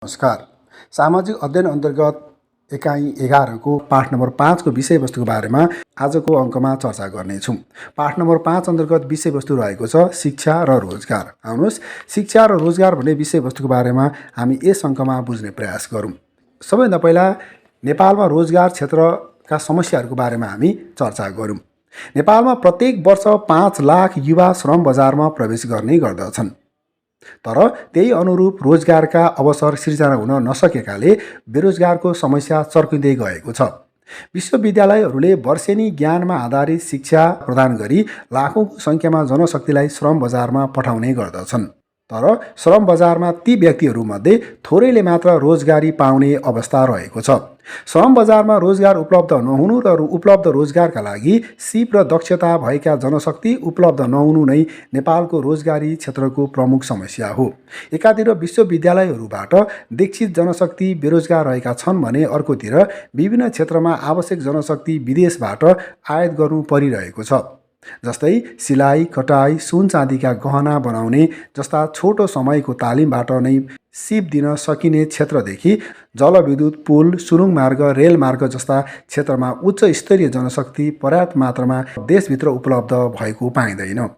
नमस्कार। सामाजिक अध्ययन अन्तर्गत एकाइ 11 को पाठ नम्बर 5 को विषयवस्तुको बारेमा आजको अङ्कमा चर्चा गर्नेछौँ। पाठ नम्बर 5 अन्तर्गत विषयवस्तु रहेको छ शिक्षा र रोजगार। आउनुहोस् शिक्षा र रोजगार भन्ने विषयवस्तुको बारेमा हामी यस अङ्कमा बुझ्ने प्रयास गरौँ। सबैभन्दा पहिला नेपालमा रोजगार क्षेत्रका समस्याहरूको बारेमा हामी चर्चा गरौँ। नेपालमा प्रत्येक वर्ष 5 लाख युवा श्रम बजारमा प्रवेश गर्ने गर्दछन्, तर त्यही अनुरूप रोजगारका अवसर सिर्जना हुन नसकेकाले बेरोजगारको समस्या चर्किँदै गएको छ। विश्वविद्यालयहरूले वर्षेनी ज्ञानमा आधारित शिक्षा प्रदान गरी लाखौँको सङ्ख्यामा जनशक्तिलाई श्रम बजारमा पठाउने गर्दछन्, तर श्रम बजारमा ती व्यक्तिहरूमध्ये थोरैले मात्र रोजगारी पाउने अवस्था रहेको छ। श्रम बजारमा रोजगार उपलब्ध नहुनु र उपलब्ध रोजगारका लागि सिप र दक्षता भएका जनशक्ति उपलब्ध नहुनु नै नेपालको रोजगारी क्षेत्रको प्रमुख समस्या हो। एकातिर विश्वविद्यालयहरूबाट दीक्षित जनशक्ति बेरोजगार रहेका छन् भने अर्कोतिर विभिन्न क्षेत्रमा आवश्यक जनशक्ति विदेशबाट आयात गर्नु परिरहेको छ। जस्तै सिलाई, कटाई, सुन चाँदीका गहना बनाउने जस्ता छोटो समयको तालिमबाट नै सिप दिन सकिने क्षेत्रदेखि जलविद्युत, पुल, सुरुङ मार्ग, रेल मार्ग जस्ता क्षेत्रमा उच्च स्तरीय जनशक्ति पर्याप्त मात्रामा देशभित्र उपलब्ध भएको पाइँदैन।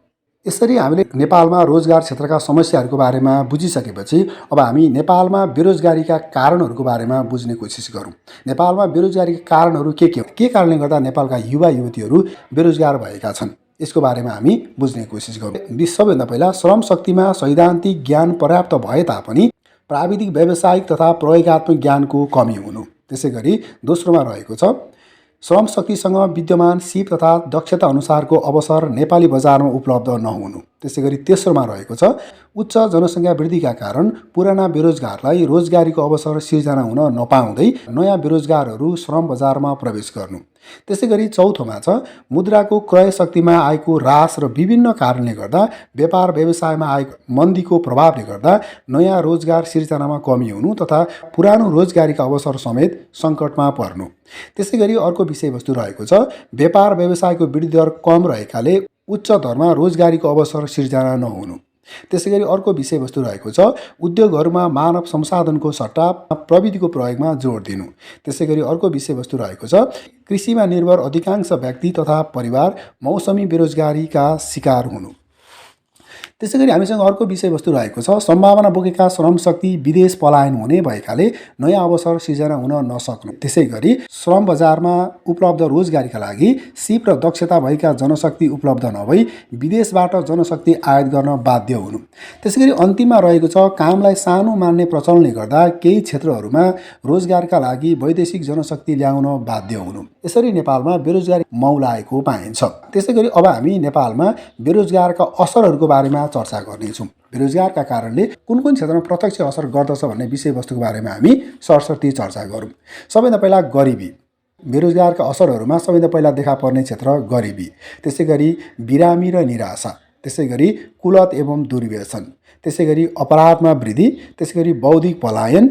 यसरी हामीले नेपालमा रोजगार क्षेत्रका समस्याहरूको बारेमा बुझिसकेपछि अब हामी नेपालमा बेरोजगारीका कारणहरूको बारेमा बुझ्ने कोसिस गरौँ। नेपालमा बेरोजगारीका कारणहरू के कारणले गर्दा नेपालका युवा युवतीहरू बेरोजगार भएका छन्, यसको बारेमा हामी बुझ्ने कोसिस गरौँ। सबैभन्दा पहिला श्रम शक्तिमा सैद्धान्तिक ज्ञान पर्याप्त भए तापनि प्राविधिक, व्यावसायिक तथा प्रयोगात्मक ज्ञानको कमी हुनु। त्यसै गरी दोस्रोमा रहेको छ श्रम शक्तिसँग विद्यमान सिप तथा दक्षता अनुसारको अवसर नेपाली बजारमा उपलब्ध नहुनु। त्यसै गरी तेस्रोमा रहेको छ उच्च जनसङ्ख्या वृद्धिका कारण पुराना बेरोजगारलाई रोजगारीको अवसर सिर्जना हुन नपाउँदै नयाँ बेरोजगारहरू श्रम बजारमा प्रवेश गर्नु। त्यसै गरी चौथोमा छ मुद्राको क्रय शक्तिमा आएको ह्रास र विभिन्न कारणले गर्दा व्यापार व्यवसायमा आएको मन्दीको प्रभावले गर्दा नयाँ रोजगार सिर्जनामा कमी हुनु तथा पुरानो रोजगारीका अवसर समेत सङ्कटमा पर्नु। त्यसै गरी अर्को विषयवस्तु रहेको छ व्यापार व्यवसायको वृद्धि दर कम रहेकाले उच्च दरमा रोजगारीको अवसर सिर्जना नहुनु। त्यसै गरी अर्को विषयवस्तु रहेको छ उद्योगहरूमा मानव संसाधनको सट्टा प्रविधिको प्रयोगमा जोड दिनु। त्यसै गरी अर्को विषयवस्तु रहेको छ कृषिमा निर्भर अधिकांश व्यक्ति तथा परिवार मौसमी बेरोजगारीका शिकार हुनु। त्यसै गरी हामीसँग अर्को विषयवस्तु रहेको छ सम्भावना बोकेका श्रम शक्ति विदेश पलायन हुने भएकाले नयाँ अवसर सिर्जना हुन नसक्नु। त्यसै गरी श्रम बजारमा उपलब्ध रोजगारीका लागि सिप र दक्षता भएका जनशक्ति उपलब्ध नभई विदेशबाट जनशक्ति आयात गर्न बाध्य हुनु। त्यसै गरी अन्तिममा रहेको छ कामलाई सानो मान्ने प्रचलनले गर्दा केही क्षेत्रहरूमा रोजगारका लागि वैदेशिक जनशक्ति ल्याउन बाध्य हुनु। यसरी नेपालमा बेरोजगारी मौलाएको पाइन्छ। त्यसै गरी अब हामी नेपालमा बेरोजगारका असरहरूको बारेमा चर्चा गर्नेछौँ। बेरोजगारका कारणले कुन कुन क्षेत्रमा प्रत्यक्ष असर गर्दछ भन्ने विषयवस्तुको बारेमा हामी सरसर्ती चर्चा गरौँ। सबैभन्दा पहिला गरिबी। बेरोजगारका असरहरूमा सबैभन्दा पहिला देखा पर्ने क्षेत्र गरिबी, त्यसै गरी बिरामी र निराशा, त्यसै गरी कुलत एवं दुर्व्यसन, त्यसै गरी अपराधमा वृद्धि, त्यसै गरी बौद्धिक पलायन,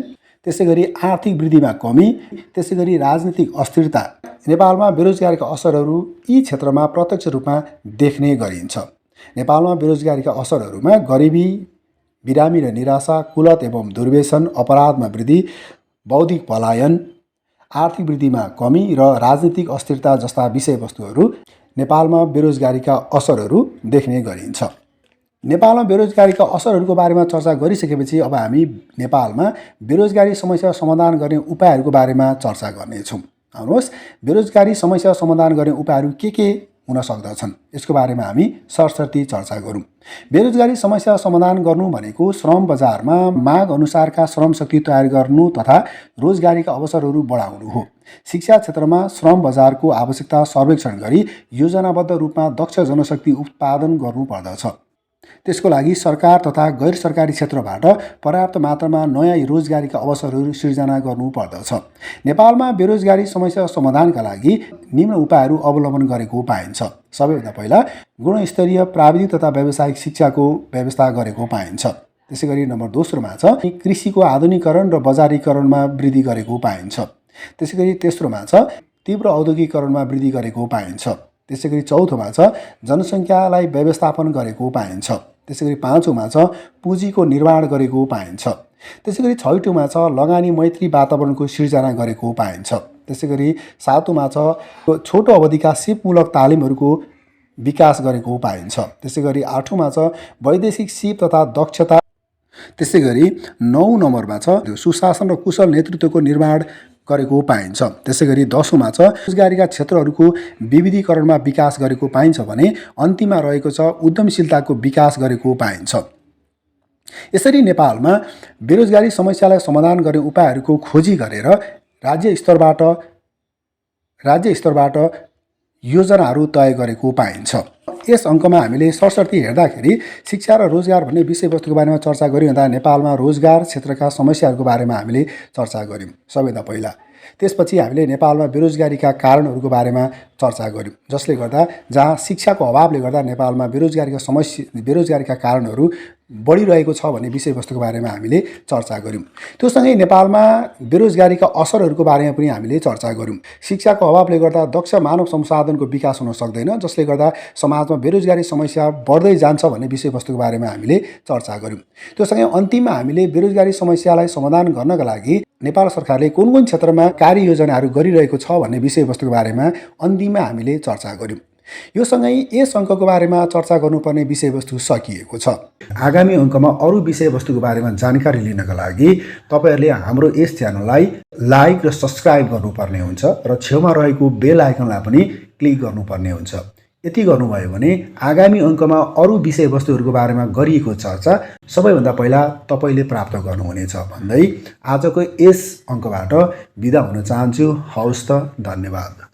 त्यसै गरी आर्थिक वृद्धिमा कमी, त्यसै गरी राजनीतिक अस्थिरता। नेपालमा बेरोजगारीका असरहरू यी क्षेत्रमा प्रत्यक्ष रूपमा देख्ने गरिन्छ। नेपालमा बेरोजगारीका असरहरूमा गरिबी, बिरामी र निराशा, कुलत एवं दुर्व्यसन, अपराधमा वृद्धि, बौद्धिक पलायन, आर्थिक वृद्धिमा कमी र राजनीतिक अस्थिरता जस्ता विषयवस्तुहरू नेपालमा बेरोजगारीका असरहरू देख्ने गरिन्छ। नेपालमा बेरोजगारीका असरहरूको बारेमा चर्चा गरिसकेपछि अब हामी नेपालमा बेरोजगारी समस्या समाधान गर्ने उपायहरूको बारेमा चर्चा गर्नेछौँ। आउनुहोस् बेरोजगारी समस्या समाधान गर्ने उपायहरू के हुन सक्दछन् यसको बारेमा हामी सरसर्ती चर्चा गरौँ। बेरोजगारी समस्या समाधान गर्नु भनेको श्रम बजारमा माग अनुसारका श्रम शक्ति तयार गर्नु तथा रोजगारीका अवसरहरू बढाउनु हो। शिक्षा क्षेत्रमा श्रम बजारको आवश्यकता सर्वेक्षण गरी योजनाबद्ध रूपमा दक्ष जनशक्ति उत्पादन गर्नुपर्दछ। त्यसको लागि सरकार तथा गैर सरकारी क्षेत्रबाट पर्याप्त मात्रामा नयाँ रोजगारीका अवसरहरू सिर्जना गर्नुपर्दछ। नेपालमा बेरोजगारी समस्या समाधानका लागि निम्न उपायहरू अवलम्बन गरेको पाइन्छ। सबैभन्दा पहिला गुणस्तरीय प्राविधिक तथा व्यावसायिक शिक्षाको व्यवस्था गरेको पाइन्छ। त्यसै गरी नम्बर दोस्रोमा छ कृषिको आधुनिकीकरण र बजारीकरणमा वृद्धि गरेको पाइन्छ। त्यसै गरी तेस्रोमा छ तीव्र औद्योगिकरणमा वृद्धि गरेको पाइन्छ। त्यसै गरी चौथोमा छ जनसङ्ख्यालाई व्यवस्थापन गरेको पाइन्छ। त्यसै गरी पाँचौँमा छ पुँजीको निर्माण गरेको पाइन्छ। त्यसैगरी 6 छ लगानी मैत्री वातावरणको सिर्जना गरेको पाइन्छ। त्यसैगरी 7 छ छोटो अवधिका सिपमूलक तालिमहरूको विकास गरेको पाइन्छ। त्यसैगरी 8 छ वैदेशिक सिप तथा दक्षता। त्यसैगरी 9 नम्बरमा छ सुशासन र कुशल नेतृत्वको निर्माण गरेको पाइन्छ। त्यसैगरी 10 छ रोजगारीका क्षेत्रहरूको विविधीकरणमा विकास गरेको पाइन्छ भने अन्तिममा रहेको छ उद्यमशीलताको विकास गरेको पाइन्छ। यसरी नेपालमा बेरोजगारी समस्यालाई समाधान गर्ने उपायहरूको खोजी गरेर राज्य स्तरबाट योजनाहरू तय गरेको पाइन्छ। यस अङ्कमा हामीले सरसर्ती हेर्दाखेरि शिक्षा र रोजगार भन्ने विषयवस्तुको बारेमा चर्चा गऱ्यौँ। नेपालमा रोजगार क्षेत्रका समस्याहरूको बारेमा हामीले चर्चा गऱ्यौँ सबैभन्दा पहिला। त्यसपछि हामीले नेपालमा बेरोजगारीका कारणहरूको बारेमा चर्चा गऱ्यौँ, जसले गर्दा जहाँ शिक्षाको अभावले गर्दा नेपालमा बेरोजगारीका कारणहरू बढिरहेको छ भन्ने विषयवस्तुको बारेमा हामीले चर्चा गऱ्यौँ। त्यो सँगै नेपालमा बेरोजगारीका असरहरूको बारेमा पनि हामीले चर्चा गऱ्यौँ। शिक्षाको अभावले गर्दा दक्ष मानव संसाधनको विकास हुन सक्दैन, जसले गर्दा समाजमा बेरोजगारी समस्या बढ्दै जान्छ भन्ने विषयवस्तुको बारेमा हामीले चर्चा गऱ्यौँ। त्यो सँगै अन्तिममा हामीले बेरोजगारी समस्यालाई समाधान गर्नका लागि नेपाल सरकारले कुन कुन क्षेत्रमा कार्ययोजनाहरू गरिरहेको छ भन्ने विषयवस्तुको बारेमा अन्तिममा हामीले चर्चा गऱ्यौँ। यो सँगै यस अङ्कको बारेमा चर्चा गर्नुपर्ने विषयवस्तु सकिएको छ। आगामी अङ्कमा अरू विषयवस्तुको बारेमा जानकारी लिनका लागि तपाईहरूले हाम्रो यस च्यानललाई लाइक र सब्स्क्राइब गर्नुपर्ने हुन्छ र छेउमा रहेको बेल आइकनलाई पनि क्लिक गर्नुपर्ने हुन्छ। यति गर्नुभयो भने आगामी अङ्कमा अरू विषयवस्तुहरूको बारेमा गरिएको चर्चा सबैभन्दा पहिला तपाईँले प्राप्त गर्नुहुनेछ भन्दै आजको यस अङ्कबाट बिदा हुन चाहन्छु। हवस् त, धन्यवाद।